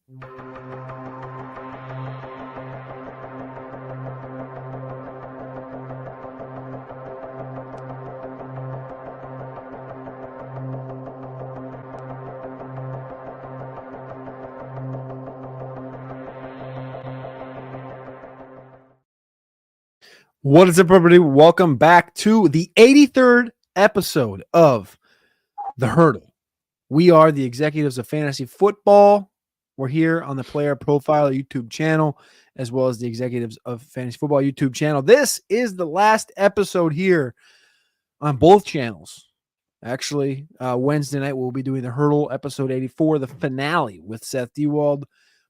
What is up, everybody? Welcome back to the 83rd episode of The Hurdle. We are the executives of fantasy football. We're here on the Player Profile YouTube channel, as well as the executives of fantasy football YouTube channel. This is the last episode here on both channels. Actually, Wednesday night we'll be doing The Hurdle, episode 84, the finale with Seth Dewald.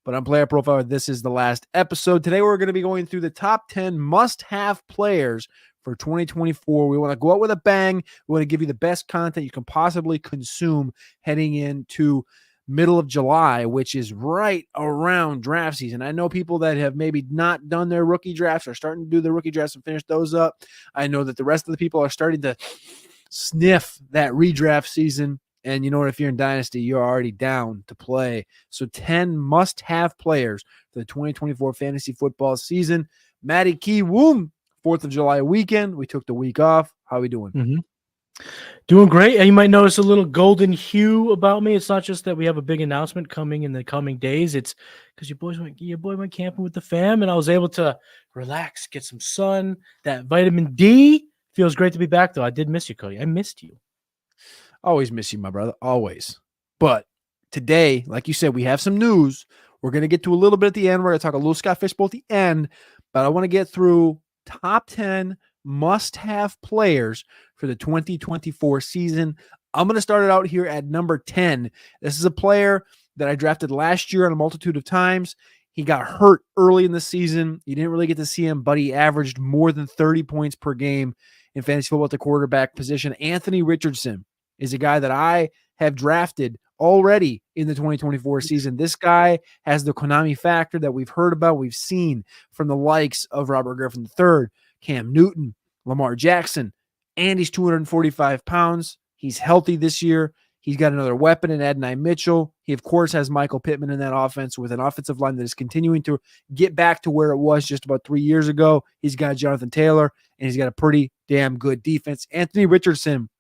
But on Player Profile, this is the last episode. Today, we're going to be going through the top 10 must-have players for 2024. We want to go out with a bang. We want to give you the best content you can possibly consume heading into middle of July, which is right around draft season. I know people that have maybe not done their rookie drafts are starting to do their rookie drafts and finish those up. I know that the rest of the people are starting to sniff that redraft season. And you know what? If you're in Dynasty, you're already down to play. So 10 must-have players for the 2024 fantasy football season. Matty, Kiwoom, 4th of July weekend. We took the week off. How are we doing? Doing great. You might notice a little golden hue about me. It's not just that we have a big announcement coming in the coming days. It's because your boy went camping with the fam, and I was able to relax, get some sun. That vitamin D feels great to be back, though. I did miss you, Cody. I missed you. Always miss you, my brother. Always. But today, like you said, we have some news. We're going to get to a little bit at the end. We're going to talk a little Scott Fishbowl at the end. But I want to get through top 10 must-have players for the 2024 season. I'm going to start it out here at number 10. This is a player that I drafted last year on a multitude of times. He got hurt early in the season. You didn't really get to see him, but he averaged more than 30 points per game in fantasy football at the quarterback position. Anthony Richardson is a guy that I have drafted already in the 2024 season. This guy has the Konami factor that we've heard about, we've seen from the likes of Robert Griffin III, Cam Newton, Lamar Jackson, and he's 245 pounds. He's healthy this year. He's got another weapon in Adonai Mitchell. He, of course, has Michael Pittman in that offense with an offensive line that is continuing to get back to where it was just about 3 years ago. He's got Jonathan Taylor, and he's got a pretty damn good defense. Anthony Richardson,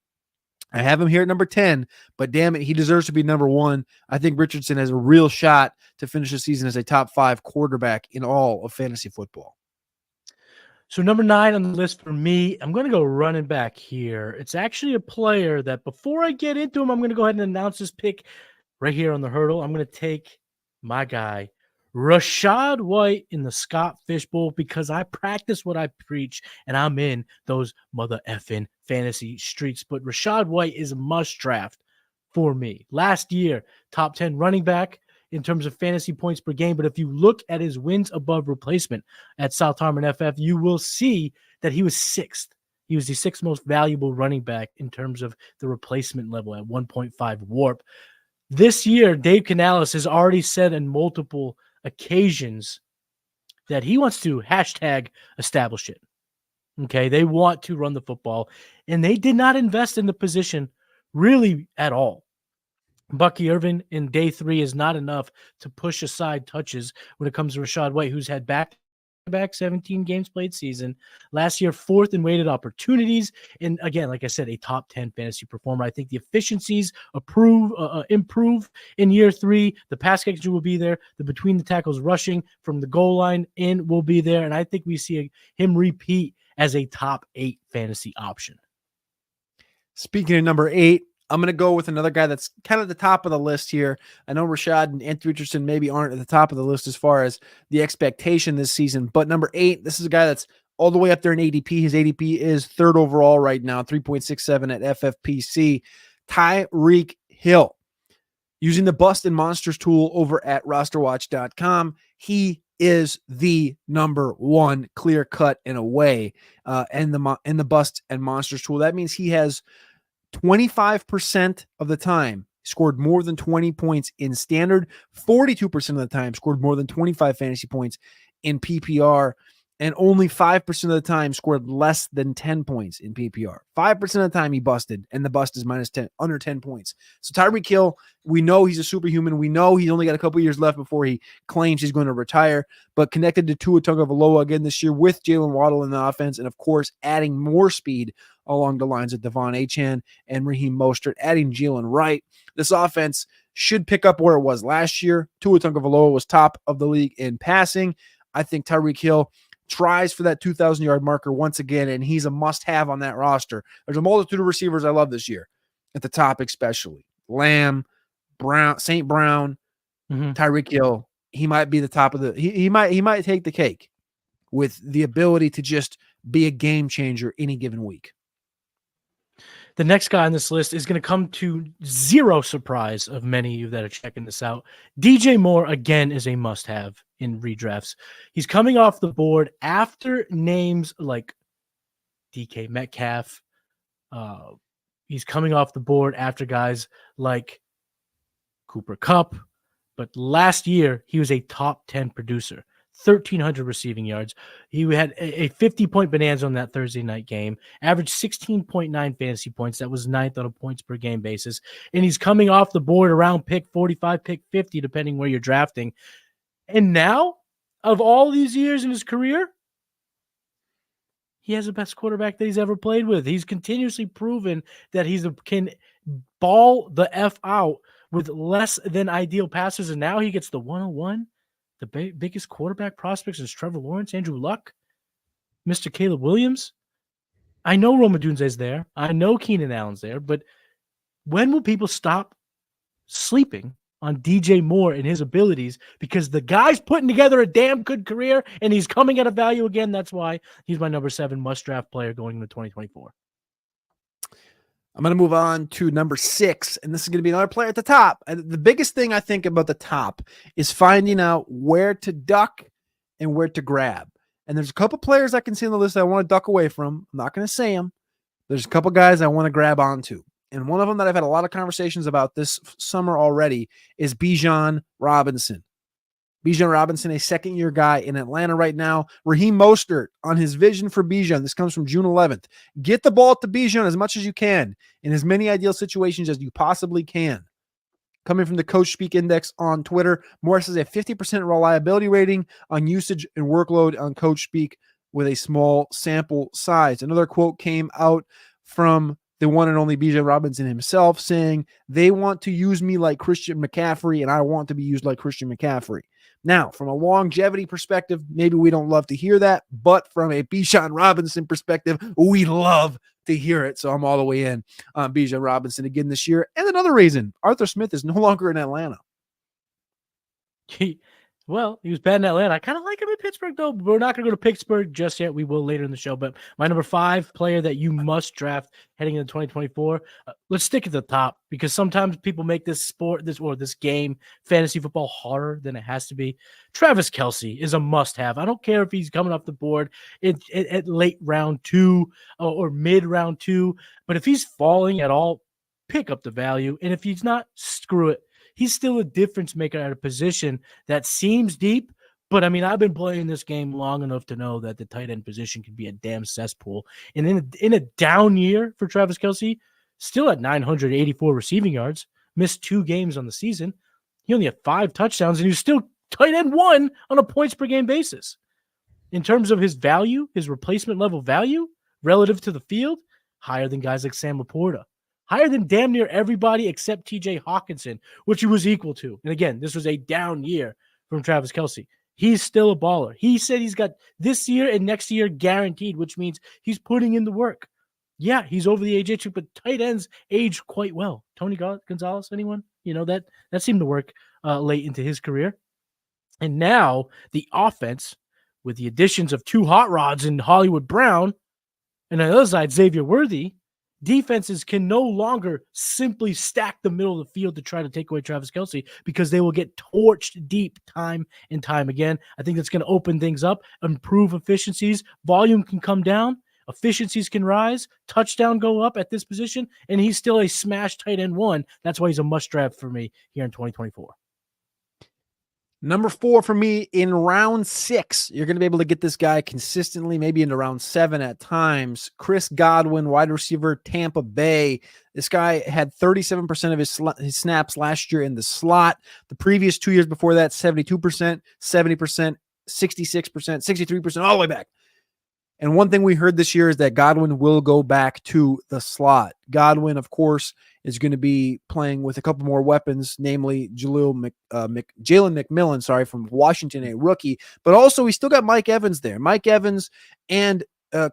I have him here at number 10, but damn it, he deserves to be number 1. I think Richardson has a real shot to finish the season as a top 5 quarterback in all of fantasy football. So number 9 on the list for me, I'm going to go running back here. It's actually a player that before I get into him, I'm going to go ahead and announce this pick right here on the Hurdle. I'm going to take my guy, Rachaad White, in the Scott Fishbowl, because I practice what I preach and I'm in those mother effing fantasy streets. But Rachaad White is a must draft for me. Last year, top 10 running back in terms of fantasy points per game. But if you look at his wins above replacement at South Harmon FF, you will see that he was 6th. He was the 6th most valuable running back in terms of the replacement level at 1.5 warp. This year, Dave Canales has already said in multiple occasions that he wants to hashtag establish it. Okay, they want to run the football, and they did not invest in the position really at all. Bucky Irvin in day 3 is not enough to push aside touches when it comes to Rachaad White, who's had back-to-back 17 games played season. Last year, 4th in weighted opportunities. And again, like I said, a top 10 fantasy performer. I think the efficiencies improve in year 3. The pass catching will be there. The between the tackles rushing from the goal line in will be there. And I think we see him repeat as a top 8 fantasy option. Speaking of number 8, I'm going to go with another guy that's kind of the top of the list here. I know Rachaad and Anthony Richardson maybe aren't at the top of the list as far as the expectation this season, but number 8, this is a guy that's all the way up there in ADP. His ADP is 3rd overall right now, 3.67 at FFPC. Tyreek Hill, using the Bust and Monsters tool over at rosterwatch.com. He is the number 1 clear cut and away in the Bust and Monsters tool. That means he has 25% of the time scored more than 20 points in standard, 42% of the time scored more than 25 fantasy points in PPR. and only 5% of the time scored less than 10 points in PPR. 5% of the time he busted, and the bust is minus 10, under 10 points. So Tyreek Hill, we know he's a superhuman. We know he's only got a couple years left before he claims he's going to retire, but connected to Tua Tagovailoa again this year with Jalen Waddle in the offense, and of course, adding more speed along the lines of Devon Achane and Raheem Mostert, adding Jalen Wright. This offense should pick up where it was last year. Tua Tagovailoa was top of the league in passing. I think Tyreek Hill tries for that 2,000-yard marker once again, and he's a must-have on that roster. There's a multitude of receivers I love this year, at the top especially. Lamb, Brown, St. Brown, Tyreek Hill. He might be the top of the he might take the cake with the ability to just be a game changer any given week. The next guy on this list is going to come to zero surprise of many of you that are checking this out. DJ Moore, again, is a must-have in redrafts. He's coming off the board after names like DK Metcalf. He's coming off the board after guys like Cooper Kupp. But last year, he was a top 10 producer. 1,300 receiving yards. He had a 50-point bonanza on that Thursday night game, averaged 16.9 fantasy points. That was ninth on a points per game basis. And he's coming off the board around pick 45, pick 50, depending where you're drafting. And now, of all these years in his career, he has the best quarterback that he's ever played with. He's continuously proven that he can ball the F out with less than ideal passes. And now he gets the 101. The biggest quarterback prospects is Trevor Lawrence, Andrew Luck, Mr. Caleb Williams. I know Rome Odunze's there. I know Keenan Allen's there. But when will people stop sleeping on DJ Moore and his abilities? Because the guy's putting together a damn good career, and he's coming at a value again. That's why he's my number 7 must-draft player going into 2024. I'm going to move on to number 6, and this is going to be another player at the top. And the biggest thing I think about the top is finding out where to duck and where to grab. And there's a couple players I can see on the list I want to duck away from. I'm not going to say them. There's a couple guys I want to grab onto. And one of them that I've had a lot of conversations about this summer already is Bijan Robinson. Bijan Robinson, a second-year guy in Atlanta right now. Raheem Mostert on his vision for Bijan. This comes from June 11th. Get the ball to Bijan as much as you can in as many ideal situations as you possibly can. Coming from the Coach Speak Index on Twitter, Morris has a 50% reliability rating on usage and workload on Coach Speak with a small sample size. Another quote came out from the one and only Bijan Robinson himself saying, they want to use me like Christian McCaffrey, and I want to be used like Christian McCaffrey. Now, from a longevity perspective, maybe we don't love to hear that, but from a Bijan Robinson perspective, we love to hear it. So I'm all the way in on Bijan Robinson again this year. And another reason, Arthur Smith is no longer in Atlanta. He was bad in Atlanta. I kind of like him in Pittsburgh, though. We're not going to go to Pittsburgh just yet. We will later in the show. But my number 5 player that you must draft heading into 2024, let's stick at the top, because sometimes people make this game, fantasy football, harder than it has to be. Travis Kelce is a must-have. I don't care if he's coming off the board at late round 2 or mid round 2, but if he's falling at all, pick up the value. And if he's not, screw it. He's still a difference maker at a position that seems deep, but I mean, I've been playing this game long enough to know that the tight end position can be a damn cesspool. And in a down year for Travis Kelce, still at 984 receiving yards, missed 2 games on the season. He only had 5 touchdowns, and he was still tight end 1 on a points per game basis. In terms of his value, his replacement level value relative to the field, higher than guys like Sam Laporta. Higher than damn near everybody except TJ Hawkinson, which he was equal to. And again, this was a down year from Travis Kelce. He's still a baller. He said he's got this year and next year guaranteed, which means he's putting in the work. Yeah, he's over the age issue, but tight ends age quite well. Tony Gonzalez, anyone? That seemed to work late into his career. And now the offense, with the additions of 2 hot rods in Hollywood Brown, and on the other side, Xavier Worthy, defenses can no longer simply stack the middle of the field to try to take away Travis Kelce, because they will get torched deep time and time again. I think that's going to open things up, improve efficiencies. Volume can come down. Efficiencies can rise. Touchdown go up at this position. And he's still a smash tight end 1. That's why he's a must draft for me here in 2024. Number 4 for me in round 6. You're going to be able to get this guy consistently, maybe into round 7 at times. Chris Godwin, wide receiver, Tampa Bay. This guy had 37% of his snaps last year in the slot. The previous 2 years before that, 72%, 70%, 66%, 63%, all the way back. And one thing we heard this year is that Godwin will go back to the slot. Godwin, of course, is going to be playing with a couple more weapons, namely Jalen McMillan, from Washington, a rookie. But also, we still got Mike Evans there. Mike Evans and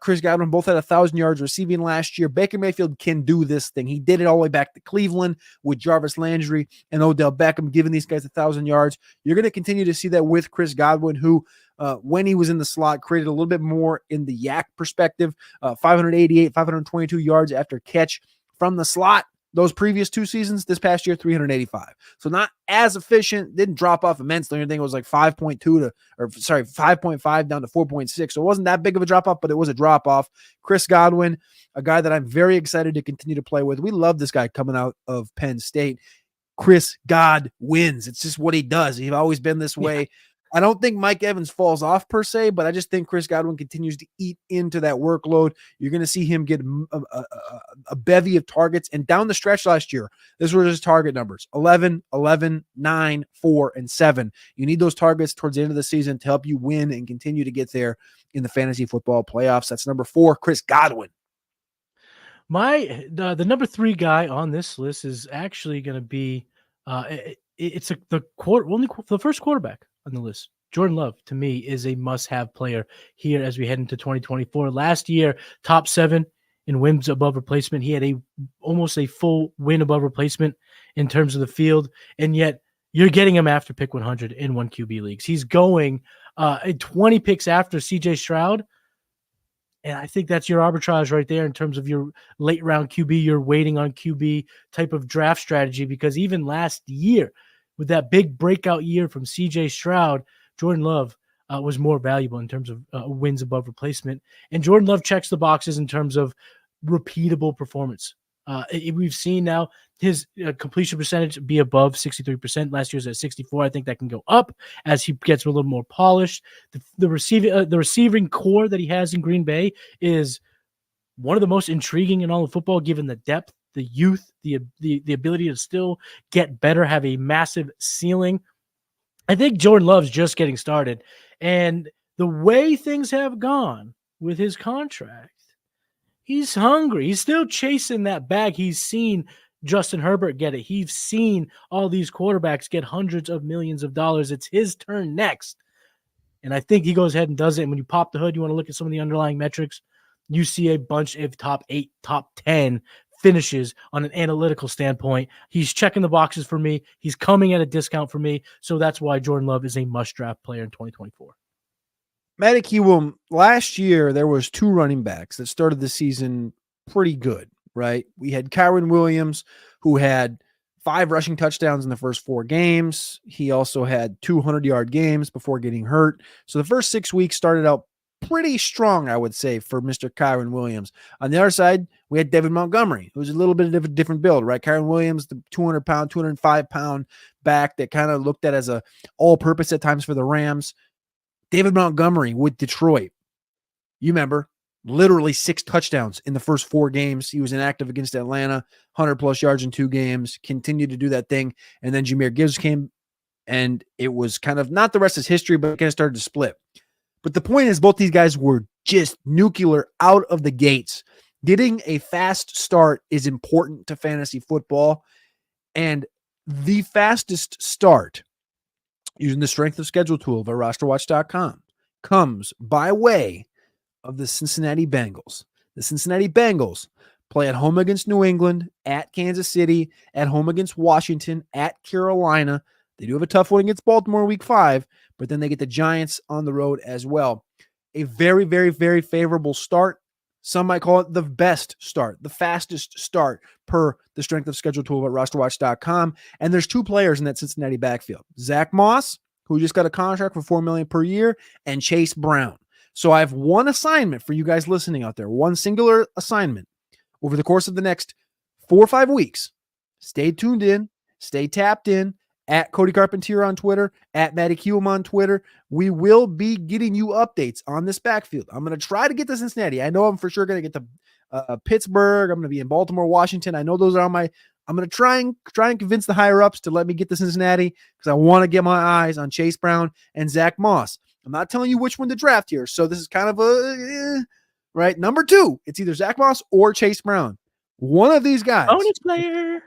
Chris Godwin both had 1,000 yards receiving last year. Baker Mayfield can do this thing. He did it all the way back to Cleveland with Jarvis Landry and Odell Beckham, giving these guys 1,000 yards. You're going to continue to see that with Chris Godwin, who when he was in the slot, created a little bit more in the yak perspective, 588, 522 yards after catch from the slot. Those previous 2 seasons, this past year, 385. So not as efficient, didn't drop off immensely. I think it was like 5.5 down to 4.6. So it wasn't that big of a drop off, but it was a drop off. Chris Godwin, a guy that I'm very excited to continue to play with. We love this guy coming out of Penn State. Chris God wins. It's just what he does. He's always been this way. Yeah. I don't think Mike Evans falls off per se, but I just think Chris Godwin continues to eat into that workload. You're going to see him get a bevy of targets. And down the stretch last year, this were his target numbers: 11, 11, 9, 4, and 7. You need those targets towards the end of the season to help you win and continue to get there in the fantasy football playoffs. That's number 4, Chris Godwin. The number 3 guy on this list is actually going to be the first quarterback on the list. Jordan Love, to me, is a must-have player here as we head into 2024. Last year, top 7 in wins above replacement. He had almost a full win above replacement in terms of the field, and yet you're getting him after pick 100 in 1 QB leagues. He's going 20 picks after CJ Stroud, and I think that's your arbitrage right there in terms of your late round QB, your waiting on QB type of draft strategy, because even last year, with that big breakout year from CJ Stroud, Jordan Love was more valuable in terms of wins above replacement. And Jordan Love checks the boxes in terms of repeatable performance. We've seen now his completion percentage be above 63%. Last year's at 64. I think that can go up as he gets a little more polished. The receiving core that he has in Green Bay is one of the most intriguing in all of football, given the depth, the youth, the ability to still get better, have a massive ceiling. I think Jordan Love's just getting started. And the way things have gone with his contract, he's hungry. He's still chasing that bag. He's seen Justin Herbert get it. He's seen all these quarterbacks get hundreds of millions of dollars. It's his turn next. And I think he goes ahead and does it. And when you pop the hood, you want to look at some of the underlying metrics, you see a bunch of top 8, top 10 finishes on an analytical standpoint. He's checking the boxes for me. He's coming at a discount for me. So that's why Jordan Love is a must-draft player in 2024. Matty Kiwoom, last year there was 2 running backs that started the season pretty good, right? We had Kyren Williams, who had 5 rushing touchdowns in the first 4 games. He also had 200-yard games before getting hurt. So the first 6 weeks started out pretty strong, I would say, for Mr. Kyren Williams. On the other side, we had David Montgomery, who's a little bit of a different build, right? Kyren Williams, the 200-pound, 205-pound back that kind of looked at as a all-purpose at times for the Rams. David Montgomery with Detroit. You remember, literally 6 touchdowns in the first 4 games. He was inactive against Atlanta, 100-plus yards in 2 games, continued to do that thing. And then Jahmyr Gibbs came, and it was kind of not the rest is history, but it kind of started to split. But the point is, both these guys were just nuclear out of the gates. Getting a fast start is important to fantasy football. And the fastest start, using the strength of schedule tool of rosterwatch.com, comes by way of the Cincinnati Bengals. The Cincinnati Bengals play at home against New England, at Kansas City, at home against Washington, at Carolina. They do have a tough one against Baltimore week 5, but then they get the Giants on the road as well. A very, very, very favorable start. Some might call it the best start, the fastest start per the strength of schedule tool at rosterwatch.com. And there's 2 players in that Cincinnati backfield: Zach Moss, who just got a contract for $4 million per year, and Chase Brown. So I have one assignment for you guys listening out there, one singular assignment over the course of the next 4 or 5 weeks. Stay tuned in, stay tapped in at Cody Carpentier on Twitter, at Matty Kiwoom on Twitter. We will be getting you updates on this backfield. I'm going to try to get to Cincinnati. I know I'm for sure going to get to Pittsburgh. I'm going to be in Baltimore, Washington. I know those are on my. I'm going to try and convince the higher ups to let me get to Cincinnati because I want to get my eyes on Chase Brown and Zach Moss. I'm not telling you which one to draft here, so this is kind of a right. Number 2, it's either Zach Moss or Chase Brown. One of these guys, bonus player,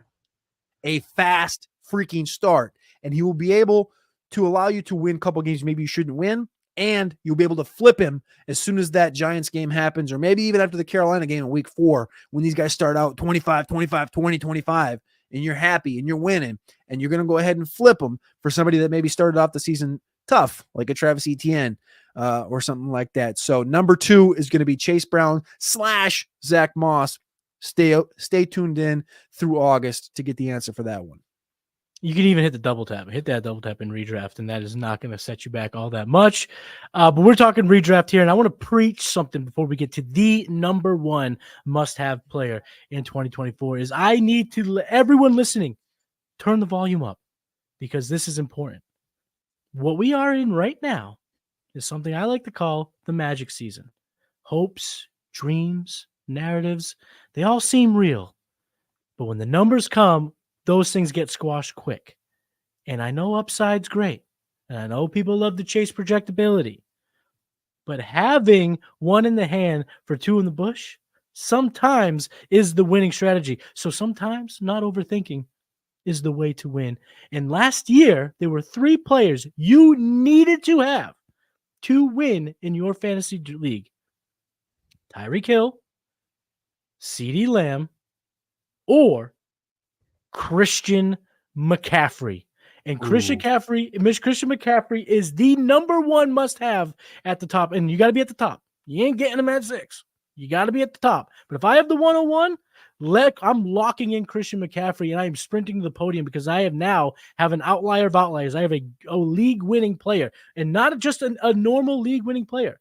a fast freaking start, and he will be able to allow you to win a couple games maybe you shouldn't win, and you'll be able to flip him as soon as that Giants game happens, or maybe even after the Carolina game in week 4 when these guys start out 25, 25, 20, 25, and you're happy and you're winning, and you're going to go ahead and flip them for somebody that maybe started off the season tough, like a Travis Etienne or something like that. So number 2 is going to be Chase Brown / Zach Moss. Stay tuned in through August to get the answer for that one. You can even hit the double tap. Hit that double tap in redraft, and that is not going to set you back all that much. But we're talking redraft here, and I want to preach something before we get to the number 1 must-have player in 2024 is I need to let everyone listening turn the volume up because this is important. What we are in right now is something I like to call the magic season. Hopes, dreams, narratives, they all seem real. But when the numbers come, those things get squashed quick. And I know upside's great. And I know people love to chase projectability. But having 1 in the hand for 2 in the bush sometimes is the winning strategy. So sometimes not overthinking is the way to win. And last year, there were 3 players you needed to have to win in your fantasy league. Tyreek Hill, CeeDee Lamb, or Christian McCaffrey. And Christian McCaffrey is the number 1 must-have at the top. And you got to be at the top. You ain't getting him at 6. You got to be at the top. But if I have the 101, I'm locking in Christian McCaffrey, and I am sprinting to the podium because I have an outlier of outliers. I have a league-winning player, and not just a normal league-winning player.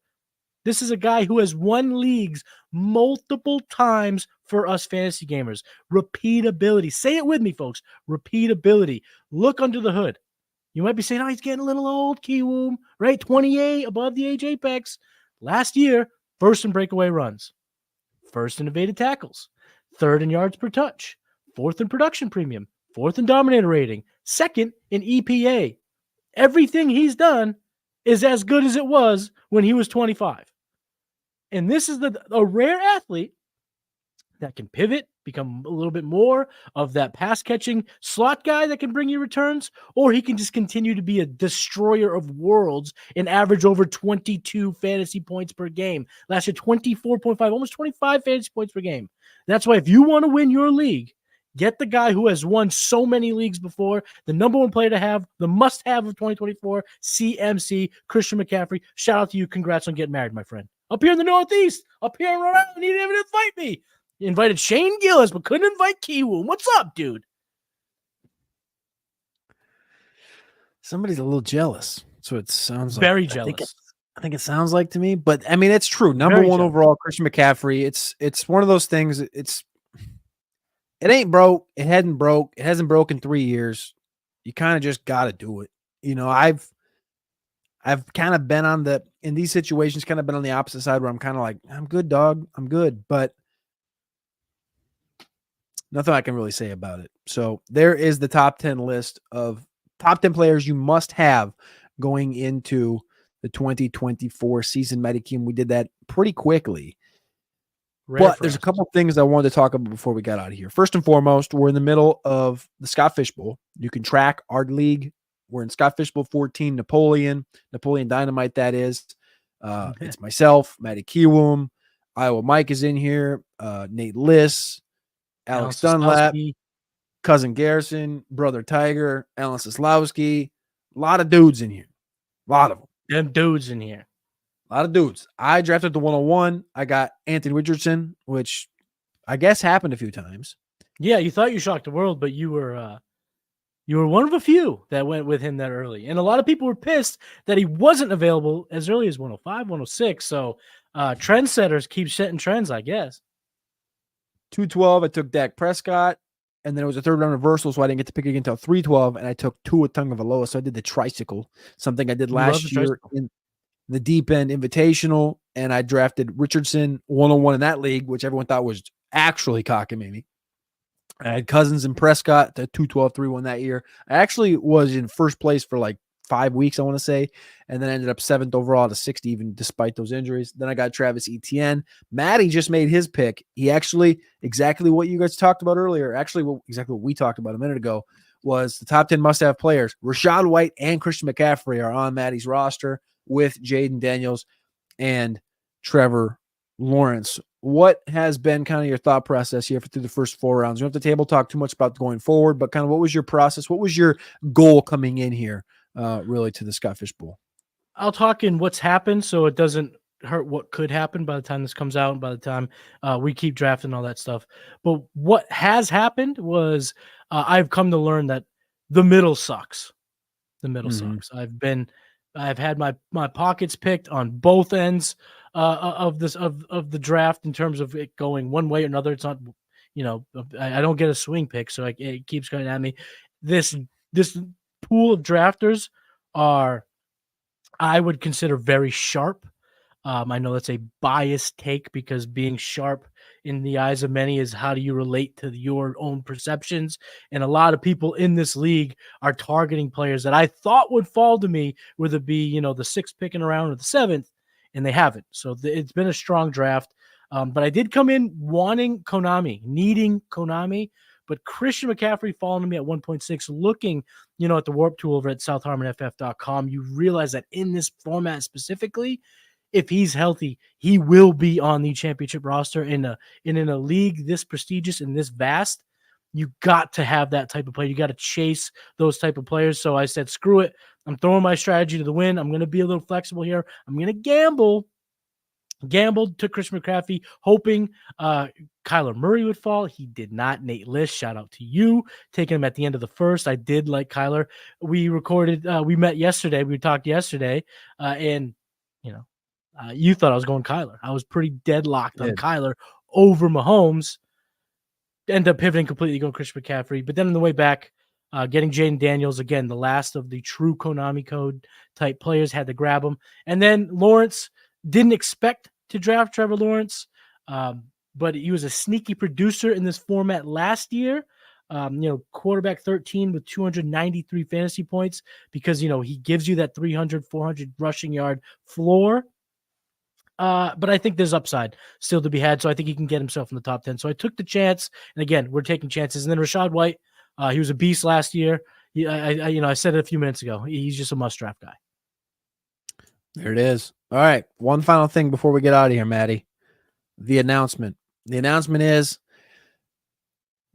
This is a guy who has won leagues multiple times for us fantasy gamers. Repeatability. Say it with me, folks. Repeatability. Look under the hood. You might be saying, oh, he's getting a little old, Kiwoom, right? 28 above the age apex. Last year, 1st in breakaway runs, 1st in evaded tackles, 3rd in yards per touch, 4th in production premium, 4th in dominator rating, 2nd in EPA. Everything he's done is as good as it was when he was 25. And this is a rare athlete that can pivot, become a little bit more of that pass-catching slot guy that can bring you returns, or he can just continue to be a destroyer of worlds and average over 22 fantasy points per game. Last year, 24.5, almost 25 fantasy points per game. That's why if you want to win your league, get the guy who has won so many leagues before, the number 1 player to have, the must-have of 2024, CMC, Christian McCaffrey. Shout out to you. Congrats on getting married, my friend. Up here in the Northeast, up here in Rhode Island, he didn't even invite me. He invited Shane Gillis, but couldn't invite Kiwoom. What's up, dude? Somebody's a little jealous. So it sounds like. Very jealous. I think it sounds like to me, but I mean, it's true. Number 1 overall, Christian McCaffrey. It's one of those things. It ain't broke. It hadn't broke. It hasn't broken 3 years. You kind of just got to do it. You know, I've kind of been in these situations, kind of been on the opposite side where I'm kind of like, I'm good, dog. I'm good. But nothing I can really say about it. So there is the top 10 list of top 10 players you must have going into the 2024 season. Matty Kim, we did that pretty quickly. But there's a couple things I wanted to talk about before we got out of here. First and foremost, we're in the middle of the Scott Fish Bowl. You can track our league. We're in Scott Fish Bowl 14, Napoleon Dynamite, that is. It's myself, Matty Kiwoom, Iowa Mike is in here, Nate Liss, Alex Dunlap, Cousin Garrison, Brother Tiger, Alan Soslowski. A lot of dudes in here. A lot of them. Them dudes in here. A lot of dudes. I drafted the 101. I got Anthony Richardson, which I guess happened a few times. Yeah, you thought you shocked the world, but you were one of a few that went with him that early. And a lot of people were pissed that he wasn't available as early as 105, 106. So trendsetters keep setting trends, I guess. 212, I took Dak Prescott. and then it was a third round reversal, so I didn't get to pick again until 312, and I took Tua Tagovailoa. So I did the tricycle, something I did You love the last year tricycle. in the deep end invitational, and I drafted Richardson 101 in that league, which everyone thought was actually cockamamie. I had Cousins and Prescott to 212-3-1 that year. I actually was in first place for like 5 weeks, I want to say, and then ended up 7th overall to 60, even despite those injuries. Then I got Travis Etienne. Matty just made his pick. He actually, exactly what you guys talked about earlier, exactly what we talked about a minute ago, was the top 10 must-have players. Rachaad White and Christian McCaffrey are on Matty's roster with Jaden Daniels and Trevor Lawrence. What has been kind of your thought process here through the first 4 rounds? You don't have to table talk too much about going forward, but kind of what was your process? What was your goal coming in here, really, to the Scott Fish Bowl? I'll talk in what's happened so it doesn't hurt what could happen by the time this comes out and by the time we keep drafting all that stuff. But what has happened was I've come to learn that the middle sucks. The middle sucks. I've had my pockets picked on both ends of the draft in terms of it going one way or another. It's not, I don't get a swing pick, so it keeps going at me. This pool of drafters are, I would consider, very sharp. I know that's a biased take because being sharp in the eyes of many is how do you relate to your own perceptions. And a lot of people in this league are targeting players that I thought would fall to me, whether it be, the 6th pick in a round or the 7th, and they haven't. So it's been a strong draft. But I did come in needing Konami, but Christian McCaffrey falling to me at 1.6, looking, at the warp tool over at southharmonff.com, you realize that in this format specifically, if he's healthy, he will be on the championship roster in a league this prestigious and this vast. You got to have that type of player. You got to chase those type of players. So I said, screw it. I'm throwing my strategy to the wind. I'm going to be a little flexible here. I'm going to gambled, took Christian McCaffrey, hoping Kyler Murray would fall. He did not. Nate List, shout out to you, taking him at the end of the first. I did like Kyler. We met yesterday. We talked yesterday, and you thought I was going Kyler. I was pretty deadlocked on Kyler over Mahomes. End up pivoting completely, going Christian McCaffrey. But then on the way back, getting Jaden Daniels, again, the last of the true Konami code type players, had to grab him. And then Lawrence, didn't expect to draft Trevor Lawrence, but he was a sneaky producer in this format last year. Quarterback 13 with 293 fantasy points because, he gives you that 300, 400 rushing yard floor. But I think there's upside still to be had. So I think he can get himself in the top 10. So I took the chance. And again, we're taking chances. And then Rachaad White, he was a beast last year. I said it a few minutes ago. He's just a must draft guy. There it is. All right. One final thing before we get out of here, Matty. The announcement. The announcement is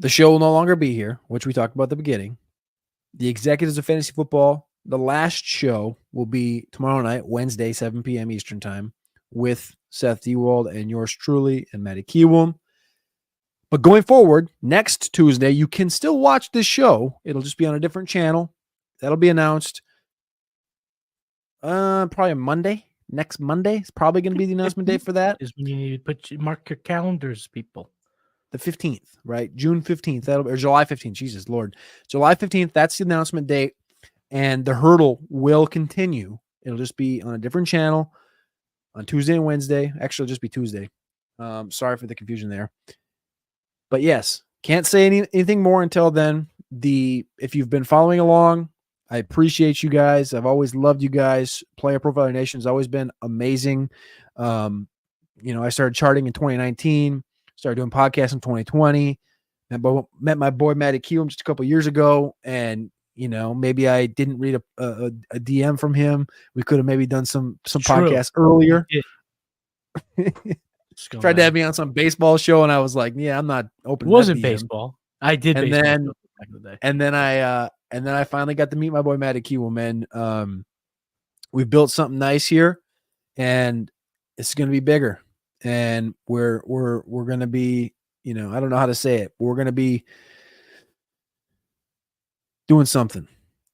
the show will no longer be here, which we talked about at the beginning. The Executives of Fantasy Football, the last show will be tomorrow night, Wednesday, 7 p.m. Eastern Time, with Seth Ewald and yours truly and Matty Kiwoom. But going forward, next Tuesday, you can still watch this show. It'll just be on a different channel. That'll be announced probably Monday. Next Monday is probably going to be the announcement date for that. Is when you need to mark your calendars, people. The 15th, right? June 15th, or July 15th. Jesus Lord. July 15th, that's the announcement date. And the hurdle will continue. It'll just be on a different channel on Tuesday and Wednesday. Actually, it'll just be Tuesday. Sorry for the confusion there. But yes, can't say anything more until then. If you've been following along, I appreciate you guys. I've always loved you guys. Player Profiler Nation has always been amazing. I started charting in 2019, started doing podcasts in 2020. Met my boy Matty Kiwoom just a couple years ago, and maybe I didn't read a DM from him. We could have maybe done some podcasts earlier. Tried to have me on some baseball show, and I was like, "Yeah, I'm not open." It wasn't baseball. I did, and baseball then back in the day. and then I finally got to meet my boy Matty Kiwoom, and we've built something nice here, and it's going to be bigger, and we're going to be, I don't know how to say it. We're going to be doing something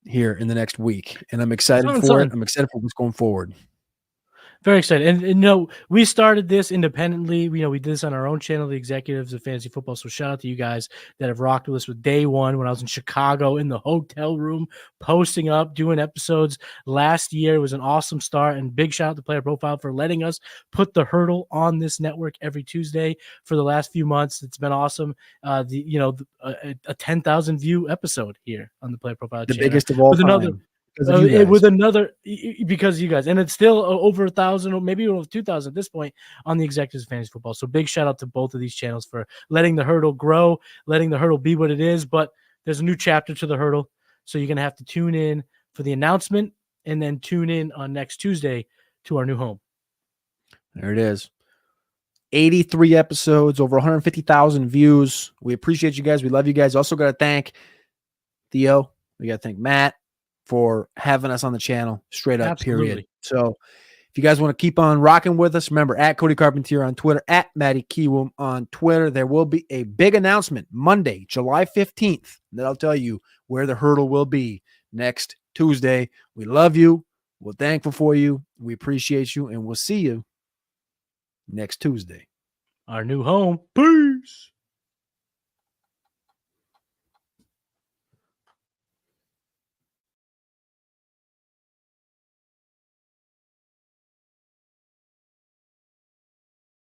here in the next week, and I'm excited for it. I'm excited for what's going forward. Very excited. And you know, we started this independently. We did this on our own channel, the Executives of Fantasy Football. So shout out to you guys that have rocked with us with day one when I was in Chicago in the hotel room, posting up, doing episodes last year. It was an awesome start. And big shout out to Player Profile for letting us put the hurdle on this network every Tuesday for the last few months. It's been awesome. A 10,000 view episode here on the Player Profile The channel. biggest of all With time. another Because of you guys. with another, because you guys, and it's still over 1,000 or maybe over 2,000 at this point on the Executives of Fantasy Football. So big shout out to both of these channels for letting the hurdle grow, letting the hurdle be what it is. But there's a new chapter to the hurdle, so you're gonna have to tune in for the announcement and then tune in on next Tuesday to our new home. There it is. 83 episodes, over 150,000 views. We appreciate you guys. We love you guys. Also got to thank Theo. We got to thank Matt for having us on the channel, straight up, Absolutely. period. So if you guys want to keep on rocking with us, remember, at Cody Carpentier on Twitter, at Matty Kiwoom on Twitter. There will be a big announcement Monday, July 15th, that I'll tell you where the hurdle will be next Tuesday. We love you. We're thankful for you. We appreciate you, and we'll see you next Tuesday. Our new home. Peace.